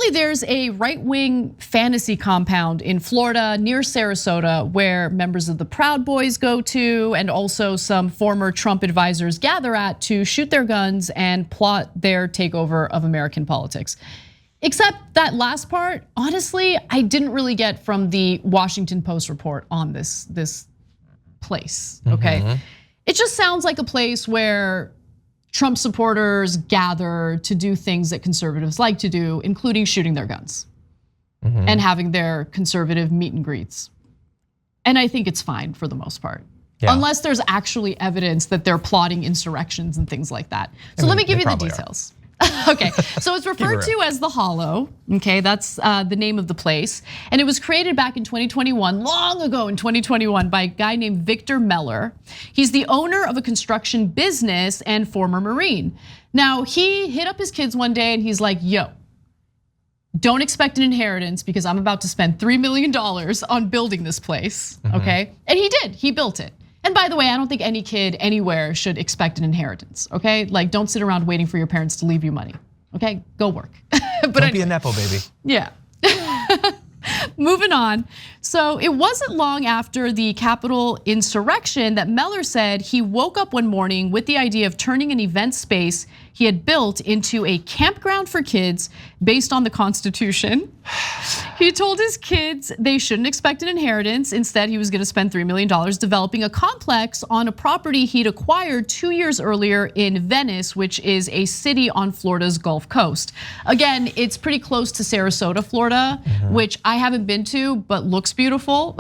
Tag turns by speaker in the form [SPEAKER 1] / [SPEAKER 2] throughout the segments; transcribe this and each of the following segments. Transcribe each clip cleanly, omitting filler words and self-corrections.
[SPEAKER 1] apparently there's a right-wing fantasy compound in Florida near Sarasota where members of the Proud Boys go to, and also some former Trump advisors gather at to shoot their guns and plot their takeover of American politics. Except that last part, honestly, I didn't really get from the Washington Post report on this place, okay? It just sounds like a place where Trump supporters gather to do things that conservatives like to do, including shooting their guns and having their conservative meet and greets. And I think it's fine for the most part. Yeah. Unless there's actually evidence that they're plotting insurrections and things like that. So let me give you the details. Okay, so it's referred to as the Hollow, okay? That's the name of the place. And it was created back in 2021, long ago in 2021, by a guy named Victor Meller. He's the owner of a construction business and former Marine. Now, he hit up his kids one day and he's like, yo, don't expect an inheritance because I'm about to spend $3 million on building this place, okay? And he did, he built it. And by the way, I don't think any kid anywhere should expect an inheritance, okay? Like, don't sit around waiting for your parents to leave you money, okay? Go work. But
[SPEAKER 2] don't be a Nepo baby.
[SPEAKER 1] Yeah. Moving on. So it wasn't long after the Capitol insurrection that Meller said he woke up one morning with the idea of turning an event space he had built into a campground for kids based on the Constitution. He told his kids they shouldn't expect an inheritance. Instead, he was gonna spend $3 million developing a complex on a property he'd acquired 2 years earlier in Venice, which is a city on Florida's Gulf Coast. Again, it's pretty close to Sarasota, Florida, which I haven't been to, but looks beautiful.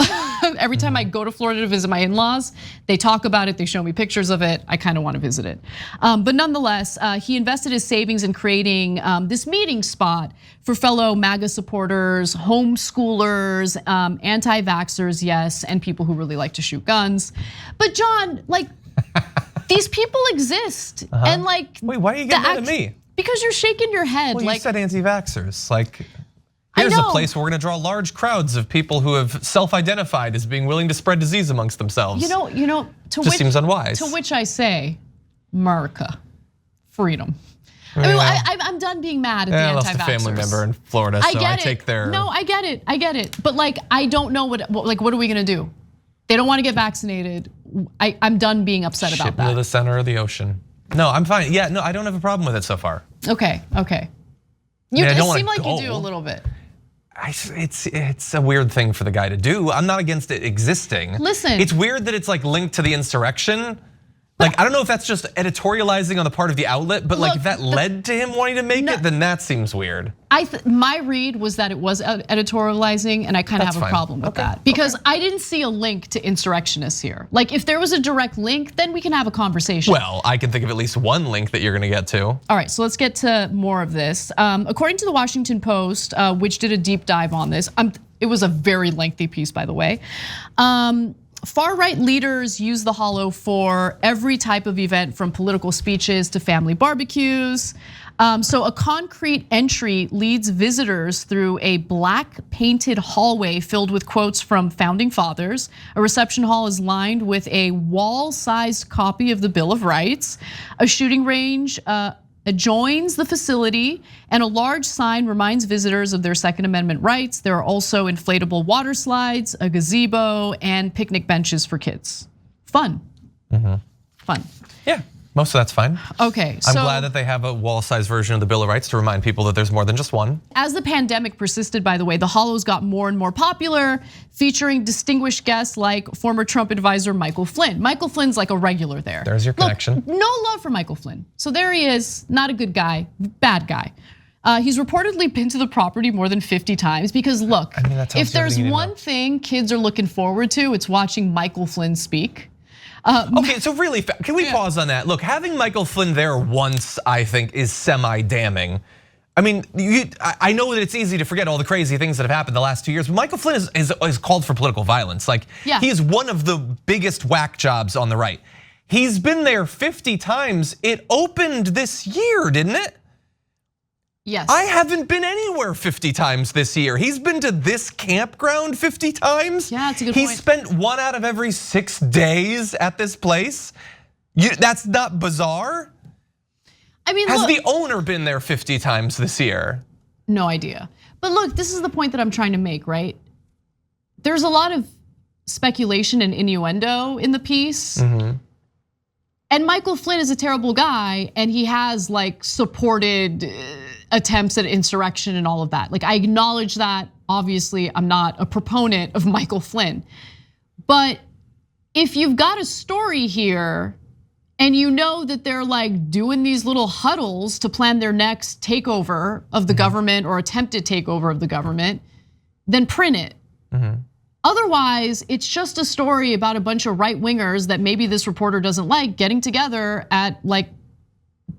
[SPEAKER 1] Every time I go to Florida to visit my in-laws, they talk about it, they show me pictures of it. I kind of want to visit it. But nonetheless, he invested his savings in creating this meeting spot for fellow MAGA supporters, homeschoolers, anti-vaxxers, yes, and people who really like to shoot guns. But John, like, these people exist. And like,
[SPEAKER 2] wait, why are you getting mad at me?
[SPEAKER 1] Because you're shaking your head.
[SPEAKER 2] Well,
[SPEAKER 1] like,
[SPEAKER 2] you said anti-vaxxers, like, here's a place where we're gonna draw large crowds of people who have self-identified as being willing to spread disease amongst themselves.
[SPEAKER 1] You know,
[SPEAKER 2] just seems unwise.
[SPEAKER 1] To which I say, America, freedom. I mean, I'm done being mad at the anti-vaxxers.
[SPEAKER 2] I lost a family member in Florida, so I take their.
[SPEAKER 1] No, I get it. But like, I don't know what are we gonna do? They don't want to get vaccinated. I'm done being upset about that.
[SPEAKER 2] Ship them to the center of the ocean. No, I'm fine. Yeah, no, I don't have a problem with it so far.
[SPEAKER 1] Okay. You seem like you do a little bit.
[SPEAKER 2] It's a weird thing for the guy to do. I'm not against it existing.
[SPEAKER 1] Listen.
[SPEAKER 2] It's weird that it's like linked to the insurrection. Like, I don't know if that's just editorializing on the part of the outlet, but like if that led to him wanting to make it, then that seems weird.
[SPEAKER 1] My read was that it was editorializing, and I kind of have a problem with that. Because I didn't see a link to insurrectionists here. Like, if there was a direct link, then we can have a conversation.
[SPEAKER 2] Well, I can think of at least one link that you're gonna get to.
[SPEAKER 1] All right, so let's get to more of this. According to the Washington Post, which did a deep dive on this, it was a very lengthy piece, by the way. Far-right leaders use the Hollow for every type of event, from political speeches to family barbecues. So a concrete entry leads visitors through a black painted hallway filled with quotes from founding fathers. A reception hall is lined with a wall-sized copy of the Bill of Rights. A shooting range adjoins the facility, and a large sign reminds visitors of their Second Amendment rights. There are also inflatable water slides, a gazebo, and picnic benches for kids. Fun. Fun.
[SPEAKER 2] Yeah, most of that's fine.
[SPEAKER 1] Okay,
[SPEAKER 2] I'm glad that they have a wall-sized version of the Bill of Rights to remind people that there's more than just one.
[SPEAKER 1] As the pandemic persisted, by the way, the Hollows got more and more popular, featuring distinguished guests like former Trump advisor Michael Flynn. Michael Flynn's like a regular there.
[SPEAKER 2] There's your connection.
[SPEAKER 1] Look, no love for Michael Flynn. So there he is, not a good guy, bad guy. He's reportedly been to the property more than 50 times because look, if there's one thing kids are looking forward to, it's watching Michael Flynn speak.
[SPEAKER 2] Okay, so really, can we pause on that? Look, having Michael Flynn there once, I think, is semi-damning. I mean, I know that it's easy to forget all the crazy things that have happened the last 2 years, but Michael Flynn is called for political violence. Like, he is one of the biggest whack jobs on the right. He's been there 50 times. It opened this year, didn't it?
[SPEAKER 1] Yes.
[SPEAKER 2] I haven't been anywhere 50 times this year. He's been to this campground 50 times.
[SPEAKER 1] Yeah, that's a good point.
[SPEAKER 2] He spent 1 out of every 6 days at this place. That's not bizarre.
[SPEAKER 1] I mean,
[SPEAKER 2] has the owner been there 50 times this year?
[SPEAKER 1] No idea. But look, this is the point that I'm trying to make, right? There's a lot of speculation and innuendo in the piece. And Michael Flynn is a terrible guy, and he has like supported attempts at insurrection and all of that. Like, I acknowledge that. Obviously, I'm not a proponent of Michael Flynn. But if you've got a story here and you know that they're like doing these little huddles to plan their next takeover of the government or attempted takeover of the government, then print it. Otherwise, it's just a story about a bunch of right wingers that maybe this reporter doesn't like getting together at like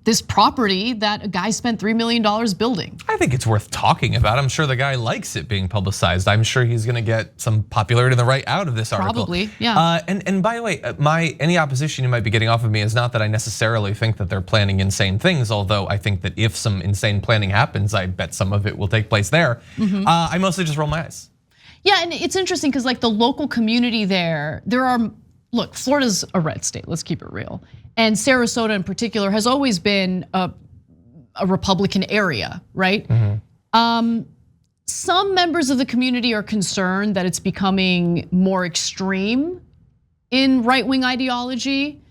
[SPEAKER 1] this property that a guy spent $3 million building.
[SPEAKER 2] I think it's worth talking about. I'm sure the guy likes it being publicized. I'm sure he's gonna get some popularity in the right out of this article.
[SPEAKER 1] Probably, yeah.
[SPEAKER 2] And by the way, any opposition you might be getting off of me is not that I necessarily think that they're planning insane things, although I think that if some insane planning happens, I bet some of it will take place there. I mostly just roll my eyes.
[SPEAKER 1] Yeah, and it's interesting because like the local community there are, look, Florida's a red state, let's keep it real. And Sarasota in particular has always been a Republican area, right? Some members of the community are concerned that it's becoming more extreme in right-wing ideology.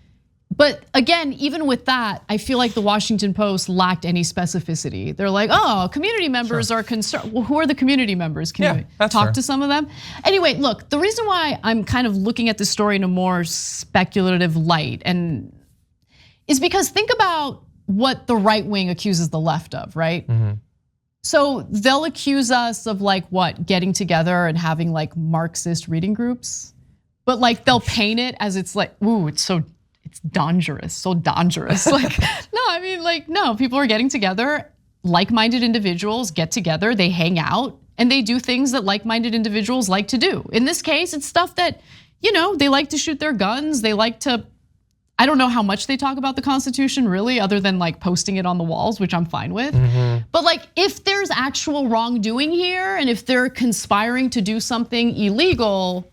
[SPEAKER 1] But again, even with that, I feel like the Washington Post lacked any specificity. They're like, oh, community members are concerned. Well, who are the community members? Can you talk to some of them? Anyway, look, the reason why I'm kind of looking at this story in a more speculative light is because think about what the right wing accuses the left of, right? So they'll accuse us of like what, getting together and having like Marxist reading groups, but like they'll paint it as it's like, ooh, it's dangerous, so dangerous. Like, no, I mean, like, no, people are getting together, like-minded individuals get together, they hang out, and they do things that like-minded individuals like to do. In this case, it's stuff that, they like to shoot their guns, they like to, I don't know how much they talk about the Constitution really, other than like posting it on the walls, which I'm fine with. But like, if there's actual wrongdoing here, and if they're conspiring to do something illegal,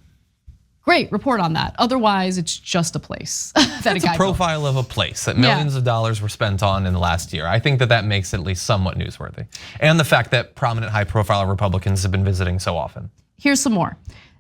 [SPEAKER 1] great, report on that. Otherwise, it's just a place that
[SPEAKER 2] It's a profile of a place that millions of dollars were spent on in the last year. I think that makes it at least somewhat newsworthy. And the fact that prominent high-profile Republicans have been visiting so often.
[SPEAKER 1] Here's some more.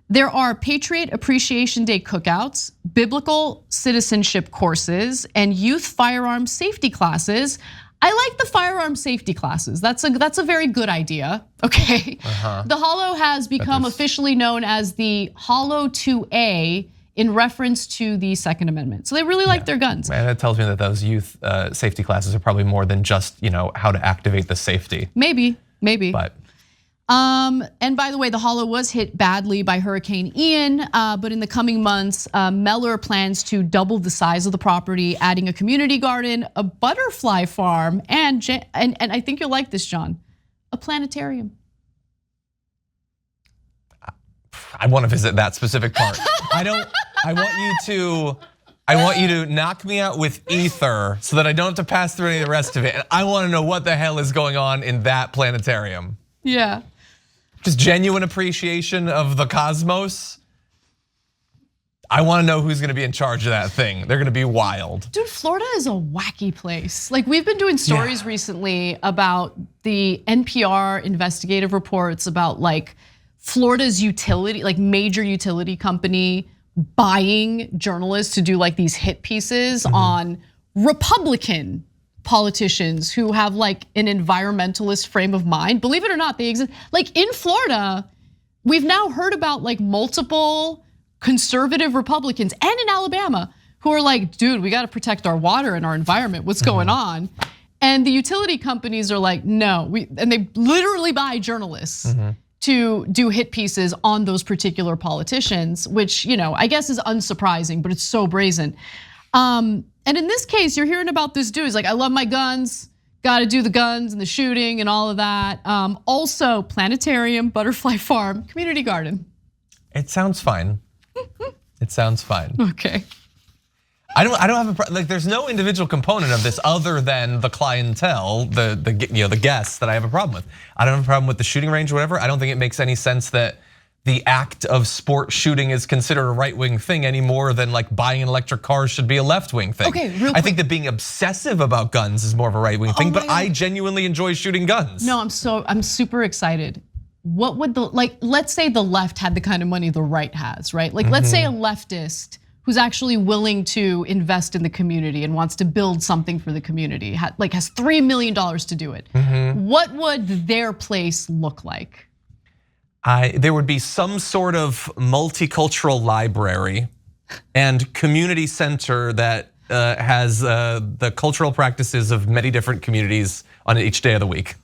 [SPEAKER 1] There are Patriot Appreciation Day cookouts, biblical citizenship courses, and youth firearm safety classes. I like the firearm safety classes. That's a very good idea, okay? The Hollow has become officially known as the Hollow 2A in reference to the Second Amendment. So they really like their guns.
[SPEAKER 2] Man, that tells me that those youth safety classes are probably more than just how to activate the safety.
[SPEAKER 1] Maybe.
[SPEAKER 2] But.
[SPEAKER 1] And by the way, the Hollow was hit badly by Hurricane Ian, but in the coming months, Mellor plans to double the size of the property, adding a community garden, a butterfly farm, and I think you'll like this, John, a planetarium.
[SPEAKER 2] I want to visit that specific part. I want you to knock me out with ether so that I don't have to pass through any of the rest of it. And I want to know what the hell is going on in that planetarium.
[SPEAKER 1] Yeah.
[SPEAKER 2] Just genuine appreciation of the cosmos. I want to know who's going to be in charge of that thing. They're going to be wild.
[SPEAKER 1] Dude, Florida is a wacky place. Like, we've been doing stories recently about the NPR investigative reports about like Florida's utility, like major utility company buying journalists to do like these hit pieces on Republican politicians who have like an environmentalist frame of mind. Believe it or not, they exist. Like in Florida, we've now heard about like multiple conservative Republicans and in Alabama who are like, dude, we got to protect our water and our environment. What's going on? And the utility companies are like, no, and they literally buy journalists to do hit pieces on those particular politicians, which I guess is unsurprising, but it's so brazen. And in this case, you're hearing about this dude. He's like, I love my guns, got to do the guns and the shooting and all of that. Also, planetarium, butterfly farm, community garden.
[SPEAKER 2] It sounds fine. It sounds fine.
[SPEAKER 1] Okay.
[SPEAKER 2] I don't have a like. There's no individual component of this other than the clientele, the guests that I have a problem with. I don't have a problem with the shooting range or whatever. I don't think it makes any sense that the act of sport shooting is considered a right-wing thing any more than like buying an electric car should be a left-wing thing.
[SPEAKER 1] Okay, real quick.
[SPEAKER 2] I think that being obsessive about guns is more of a right-wing thing, but I genuinely enjoy shooting guns.
[SPEAKER 1] No, I'm super excited. What would let's say the left had the kind of money the right has, right? Like let's say a leftist who's actually willing to invest in the community and wants to build something for the community, has $3 million to do it. What would their place look like?
[SPEAKER 2] There would be some sort of multicultural library and community center that has the cultural practices of many different communities on each day of the week.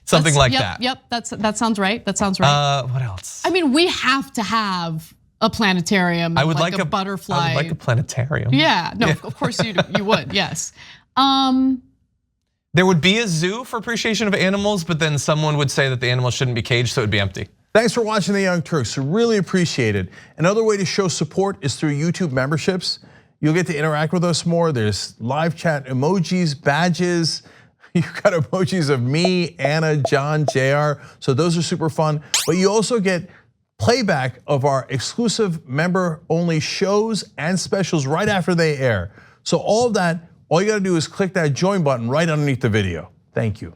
[SPEAKER 2] Something like that.
[SPEAKER 1] Yep, that sounds right. That sounds right.
[SPEAKER 2] What else?
[SPEAKER 1] I mean, we have to have a planetarium.
[SPEAKER 2] I would
[SPEAKER 1] like a butterfly.
[SPEAKER 2] I would like a planetarium.
[SPEAKER 1] Yeah, no, of course you would. Yes.
[SPEAKER 2] There would be a zoo for appreciation of animals, but then someone would say that the animals shouldn't be caged, so it would be empty.
[SPEAKER 3] Thanks for watching the Young Turks. Really appreciate it. Another way to show support is through YouTube memberships. You'll get to interact with us more. There's live chat emojis, badges. You've got emojis of me, Anna, John, JR. So those are super fun. But you also get playback of our exclusive member-only shows and specials right after they air. So all of that, all you gotta do is click that join button right underneath the video. Thank you.